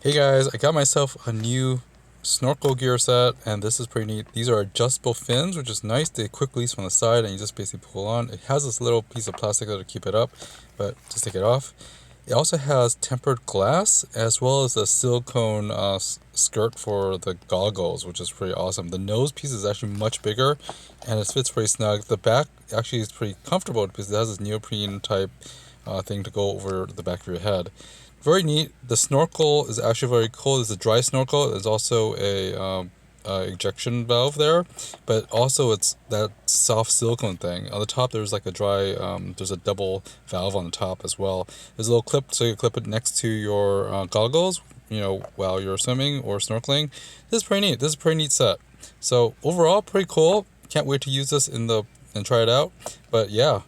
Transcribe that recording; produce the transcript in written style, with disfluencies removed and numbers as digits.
Hey guys, I got myself a new snorkel gear set, and this is pretty neat. These are adjustable fins, which is nice. They quick release from the side, and you just basically pull on. It has this little piece of plastic to keep it up, but just take it off. It also has tempered glass, as well as a silicone skirt for the goggles, which is pretty awesome. The nose piece is actually much bigger, and it fits pretty snug. The back actually is pretty comfortable because it has this neoprene type thing to go over the back of your head. Very neat. The snorkel is actually very cool. There's a dry snorkel. There's also a ejection valve there, but also it's that soft silicone thing. On the top, there's like a dry, there's a double valve on the top as well. There's a little clip, so you clip it next to your goggles, while you're swimming or snorkeling. This is pretty neat. This is a pretty neat set. So overall, pretty cool. Can't wait to use this and try it out. But yeah,